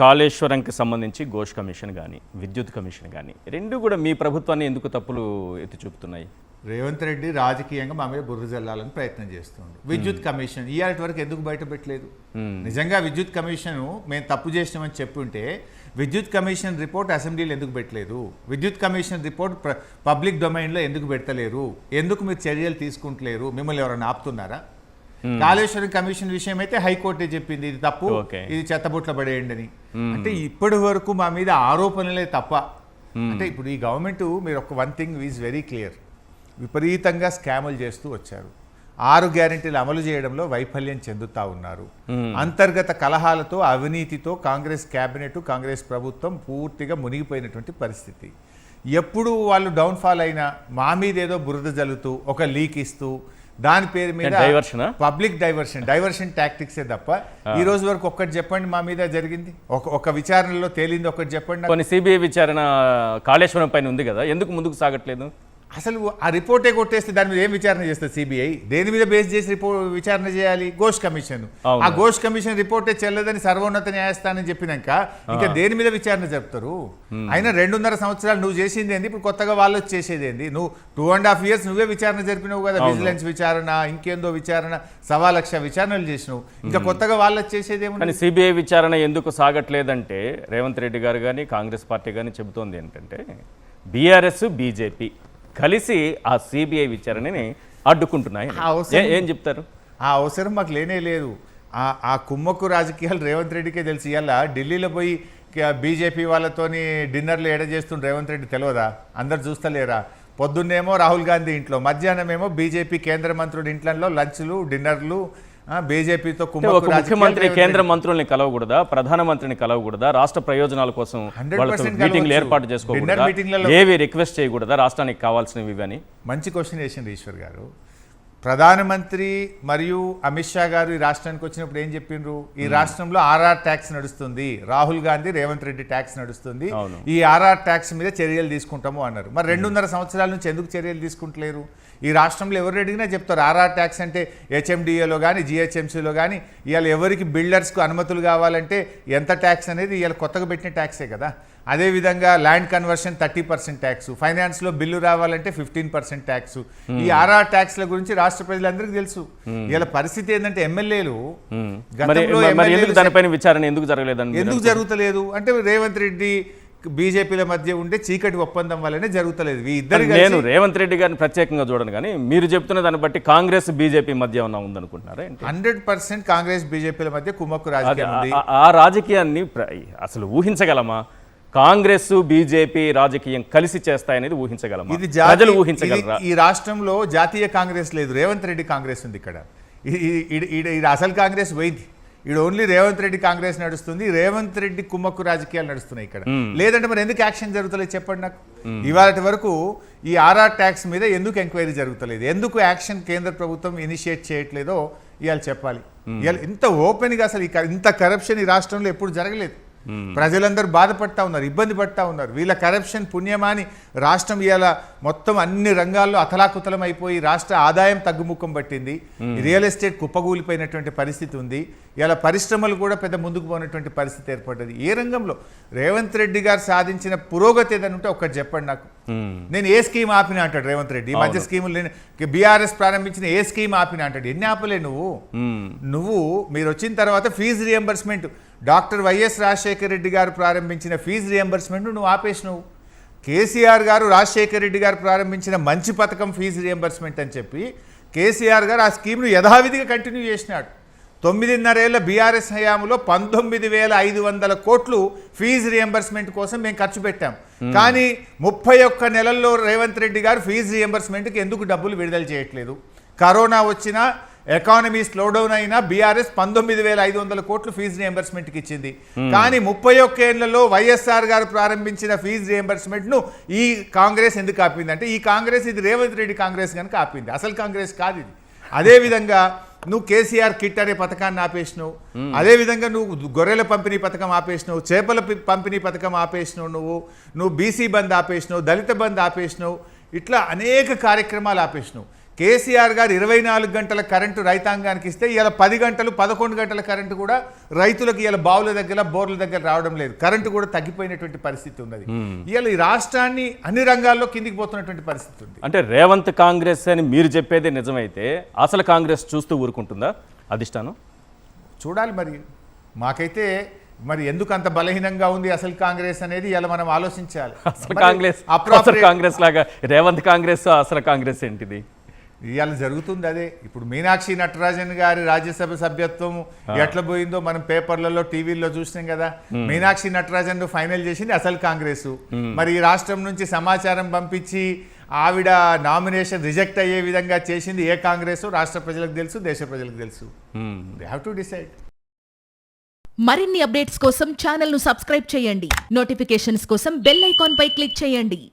కాళేశ్వరంకి సంబంధించి ఘోష్ కమిషన్ కానీ విద్యుత్ కమిషన్ కానీ రెండు కూడా మీ ప్రభుత్వాన్ని ఎందుకు తప్పులు ఎత్తి చూపుతున్నాయి? రేవంత్ రెడ్డి రాజకీయంగా మా మీద బుర్ర జల్లాలని ప్రయత్నం చేస్తుండు. విద్యుత్ కమిషన్ ఇవాళ వరకు ఎందుకు బయట పెట్టలేదు? నిజంగా విద్యుత్ కమిషన్ మేము తప్పు చేసినామని చెప్పుంటే విద్యుత్ కమిషన్ రిపోర్ట్ అసెంబ్లీలో ఎందుకు పెట్టలేదు? విద్యుత్ కమిషన్ రిపోర్ట్ పబ్లిక్ డొమైన్లో ఎందుకు పెడతలేరు? ఎందుకు మీరు చర్యలు తీసుకుంటలేరు? మిమ్మల్ని ఎవరైనా ఆపుతున్నారా? కాళేశ్వరం కమిషన్ విషయం అయితే హైకోర్టే చెప్పింది ఇది తప్పు, ఇది చెత్తబుట్ల పడేయండి అని. అంటే ఇప్పటి వరకు మా మీద ఆరోపణలే తప్ప. అంటే ఇప్పుడు ఈ గవర్నమెంట్ మీరు ఒక one thing is very clear, విపరీతంగా స్కాములు చేస్తూ వచ్చారు. 6 గ్యారెంటీలు అమలు చేయడంలో వైఫల్యం చెందుతా ఉన్నారు. అంతర్గత కలహాలతో అవినీతితో కాంగ్రెస్ క్యాబినెట్ కాంగ్రెస్ ప్రభుత్వం పూర్తిగా మునిగిపోయినటువంటి పరిస్థితి. ఎప్పుడు వాళ్ళు డౌన్ఫాల్ అయినా మా మీద ఏదో బురద జల్లుతూ ఒక లీక్ ఇస్తూ దాని పేరు మీద పబ్లిక్ డైవర్షన్ టాక్టిక్సే తప్ప ఈ రోజు వరకు ఒక్కటి చెప్పండి మా మీద జరిగింది, ఒక విచారణలో తేలింది ఒకటి చెప్పండి. కొన్ని సిబిఐ విచారణ కాళేశ్వరం పైన ఉంది కదా, ఎందుకు ముందుకు సాగట్లేదు? అసలు ఆ రిపోర్టే కొట్టేస్తే దాని మీద ఏం విచారణ చేస్తుంది సిబిఐ? దేని మీద బేస్ చేసి విచారణ చేయాలి? ఘోష్ కమిషన్. ఆ ఘోష్ కమిషన్ రిపోర్టే చెల్లదని సర్వోన్నత న్యాయస్థానం చెప్పినాక ఇంకా దేని మీద విచారణ జరుపుతారు? అయినా 2.5 సంవత్సరాలు నువ్వు చేసింది ఏంది? ఇప్పుడు కొత్తగా వాళ్ళు వచ్చి చేసేది ఏంది? నువ్వు 2.5 years నువ్వే విచారణ జరిపినావు కదా, విజిలెన్స్ విచారణ, ఇంకేందో విచారణ, 1,00,000 విచారణలు చేసినావు. ఇంకా కొత్తగా వాళ్ళు వచ్చి చేసేది ఏమో. కానీ సిబిఐ విచారణ ఎందుకు సాగట్లేదంటే రేవంత్ రెడ్డి గారు కానీ కాంగ్రెస్ పార్టీ కానీ చెబుతోంది ఏంటంటే బీఆర్ఎస్ బీజేపీ కలిసి ఆ సిబిఐ విచారణని అడ్డుకుంటున్నాయి. ఏం చెప్తారు? ఆ అవసరం మాకు లేనే లేదు. ఆ కుమ్మక్కు రాజకీయాలు రేవంత్ రెడ్డికే తెలిసి ఇవాళ ఢిల్లీలో పోయి బీజేపీ వాళ్ళతోని డిన్నర్లు ఎడ చేస్తుండే రేవంత్ రెడ్డి తెలియదా? అందరు చూస్తలేరా? పొద్దున్నేమో రాహుల్ గాంధీ ఇంట్లో, మధ్యాహ్నమేమో బీజేపీ కేంద్ర మంత్రుడి ఇంట్లో లంచ్లు డిన్నర్లు. బీజేపీతో ముఖ్యమంత్రి కేంద్ర మంత్రుల్ని కలవకూడదా? ప్రధానమంత్రిని కలవకూడదా? రాష్ట్ర ప్రయోజనాల కోసం మీటింగ్లు ఏర్పాటు చేసుకోకూడదా? ఏవి రిక్వెస్ట్ చేయకూడదా రాష్ట్రానికి కావాల్సినవి అని? మంచి క్వశ్చన్ వేసింది ఈశ్వర్ గారు. ప్రధానమంత్రి మరియు అమిత్ షా గారు ఈ రాష్ట్రానికి వచ్చినప్పుడు ఏం చెప్పిండ్రు? ఈ రాష్ట్రంలో ఆర్ఆర్ ట్యాక్స్ నడుస్తుంది, రాహుల్ గాంధీ రేవంత్ రెడ్డి ట్యాక్స్ నడుస్తుంది, ఈ ఆర్ఆర్ ట్యాక్స్ మీద చర్యలు తీసుకుంటాము అన్నారు. మరి 2.5 సంవత్సరాల నుంచి ఎందుకు చర్యలు తీసుకుంటలేరు? ఈ రాష్ట్రంలో ఎవరు అడిగినా చెప్తారు ఆర్ఆర్ ట్యాక్స్ అంటే హెచ్ఎండిఏలో కానీ జిహెచ్ఎంసీలో కానీ ఇవాళ ఎవరికి బిల్డర్స్కు అనుమతులు కావాలంటే ఎంత ట్యాక్స్ అనేది ఇవాళ కొత్తగా పెట్టిన ట్యాక్సే కదా. అదేవిధంగా ల్యాండ్ కన్వర్షన్ 30% ట్యాక్స్, ఫైనాన్స్లో బిల్లు రావాలంటే 15% ట్యాక్స్. ఈ ఆర్ఆర్ ట్యాక్స్ల గురించి రాష్ట్ర ప్రజలందరికీ తెలుసు. ఇలా పరిస్థితి ఏంటంటే ఎమ్మెల్యేలు దానిపైన విచారణ ఎందుకు జరుగుతలేదు అంటే రేవంత్ రెడ్డి బీజేపీల మధ్య ఉండే చీకటి ఒప్పందం వల్లనే జరుగుతలేదు. నేను రేవంత్ రెడ్డి గారిని ప్రత్యేకంగా చూడను, కానీ మీరు చెప్తున్న దాన్ని బట్టి కాంగ్రెస్ బీజేపీ మధ్య ఉన్న ఉందనుకుంటున్నారా? 100% కాంగ్రెస్ బీజేపీల మధ్య కుమ్మక్కు రాజకీయం ఉంది. ఆ రాజకీయాన్ని అసలు ఊహించగలమా? కాంగ్రెస్ బీజేపీ రాజకీయం కలిసి చేస్తాయనేది ఊహించగలమా? ఇది ప్రజలు ఊహించగలరా? ఈ రాష్ట్రంలో జాతీయ కాంగ్రెస్ లేదు, రేవంత్ రెడ్డి కాంగ్రెస్ ఉంది. ఇక్కడ అసలు కాంగ్రెస్ పోయింది. ఇక్కడ ఓన్లీ రేవంత్ రెడ్డి కాంగ్రెస్ నడుస్తుంది, రేవంత్ రెడ్డి కుమ్మక్కు రాజకీయాలు నడుస్తున్నాయి ఇక్కడ. లేదంటే మరి ఎందుకు యాక్షన్ జరుగుతలేదు చెప్పండి నాకు. ఇవాళ వరకు ఈ ఆర్ఆర్ ట్యాక్స్ మీద ఎందుకు ఎంక్వైరీ జరుగుతలేదు, ఎందుకు యాక్షన్ కేంద్ర ప్రభుత్వం ఇనిషియేట్ చేయట్లేదో ఇవాళ చెప్పాలి. ఇవాళ ఇంత ఓపెన్గా అసలు ఇంత కరప్షన్ ఈ రాష్ట్రంలో ఎప్పుడు జరగలేదు. ప్రజలందరూ బాధపడతా ఉన్నారు, ఇబ్బంది పడతా ఉన్నారు. వీళ్ళ కరప్షన్ పుణ్యమాని రాష్ట్రం ఇవాళ మొత్తం అన్ని రంగాల్లో అతలాకుతలం అయిపోయి రాష్ట్ర ఆదాయం తగ్గుముఖం పట్టింది. రియల్ ఎస్టేట్ కుప్పగూలిపోయినటువంటి పరిస్థితి ఉంది. ఇలా పరిశ్రమలు కూడా పెద్ద ముందుకు పోయినటువంటి పరిస్థితి ఏర్పడ్డది. ఏ రంగంలో రేవంత్ రెడ్డి గారు సాధించిన పురోగతి ఏదని ఉంటే ఒక్కటి చెప్పండి నాకు. నేను ఏ స్కీమ్ ఆపినా అంటాడు రేవంత్ రెడ్డి. ఈ మధ్య స్కీములు నేను బీఆర్ఎస్ ప్రారంభించిన ఏ స్కీమ్ ఆపినా అంటాడు. ఎన్ని ఆపలే నువ్వు మీరు వచ్చిన తర్వాత fee reimbursement doctor YS Rajasekhara Reddy గారు ప్రారంభించిన ఫీజు రియంబర్స్మెంట్ నువ్వు ఆపేసినావు. కేసీఆర్ గారు రాజశేఖర రెడ్డి గారు ప్రారంభించిన మంచి పథకం ఫీజు రియంబర్స్మెంట్ అని చెప్పి కేసీఆర్ గారు ఆ స్కీమ్ను యథావిధిగా కంటిన్యూ చేసినాడు. 9.5 ఏళ్ల బీఆర్ఎస్ హయాంలో 19,500 కోట్లు ఫీజు రియంబర్స్మెంట్ కోసం మేము ఖర్చు పెట్టాం. కానీ 31 నెలల్లో రేవంత్ రెడ్డి గారు ఫీజు రియంబర్స్మెంట్కి ఎందుకు డబ్బులు విడుదల చేయట్లేదు? కరోనా వచ్చినా ఎకానమీ స్లోడౌన్ అయినా బీఆర్ఎస్ 19,500 కోట్లు ఫీజు రియంబర్స్మెంట్కి ఇచ్చింది. కానీ 31 ఏళ్లలో వైఎస్ఆర్ గారు ప్రారంభించిన ఫీజు రియంబర్స్మెంట్ను ఈ కాంగ్రెస్ ఎందుకు ఆపింది అంటే ఈ కాంగ్రెస్ ఇది రేవంత్ రెడ్డి కాంగ్రెస్ కనుక ఆపింది, అసలు కాంగ్రెస్ కాదు ఇది. అదేవిధంగా నువ్వు కేసీఆర్ కిట్ అనే పథకాన్ని ఆపేసినావు, అదేవిధంగా నువ్వు గొర్రెల పంపిణీ పథకం ఆపేసినావు, చేపల పంపిణీ పథకం ఆపేసినావు, నువ్వు బీసీ బంద్ ఆపేసినావు, దళిత బంద్ ఆపేసినావు, ఇట్లా అనేక కార్యక్రమాలు ఆపేసినావు. కేసీఆర్ గారు 24 గంటల కరెంటు రైతాంగానికి ఇస్తే ఇలా 10 గంటలు 11 గంటల కరెంటు కూడా రైతులకు ఇలా బావుల దగ్గర బోర్ల దగ్గర రావడం లేదు. కరెంటు కూడా తగ్గిపోయినటువంటి పరిస్థితి ఉన్నది. ఇలా ఈ రాష్ట్రాన్ని అన్ని రంగాల్లో కిందికి పోతున్నటువంటి పరిస్థితి ఉంది. అంటే రేవంత్ కాంగ్రెస్ అని మీరు చెప్పేది నిజమైతే అసలు కాంగ్రెస్ చూస్తూ ఊరుకుంటుందా అధిష్టానం? చూడాలి మరి. మాకైతే మరి ఎందుకు అంత బలహీనంగా ఉంది అసలు కాంగ్రెస్ అనేది ఇలా మనం ఆలోచించాలి. అసలు కాంగ్రెస్ లాగా రేవంత్ కాంగ్రెస్ అసలు కాంగ్రెస్ ఏంటిది? ఇవాళ జరుగుతుంది అదే. ఇప్పుడు మీనాక్షి నటరాజన్ గారి రాజ్యసభ సభ్యత్వం ఎట్లా పోయిందో మనం పేపర్లలో టీవీల్లో చూసినాం కదా. మీనాక్షి నటరాజన్ ఫైనల్ చేసింది అసలు కాంగ్రెస్. మరి ఈ రాష్ట్రం నుంచి సమాచారం పంపించి ఆవిడ నామినేషన్ రిజెక్ట్ అయ్యే విధంగా చేసింది ఏ కాంగ్రెస్ రాష్ట్ర ప్రజలకు తెలుసు, దేశ ప్రజలకు తెలుసు. They have to decide. మరిన్ని అప్డేట్స్ కోసం ఛానల్ ను సబ్స్క్రైబ్ చేయండి. నోటిఫికేషన్స్ కోసం బెల్ ఐకాన్ పై క్లిక్ చేయండి.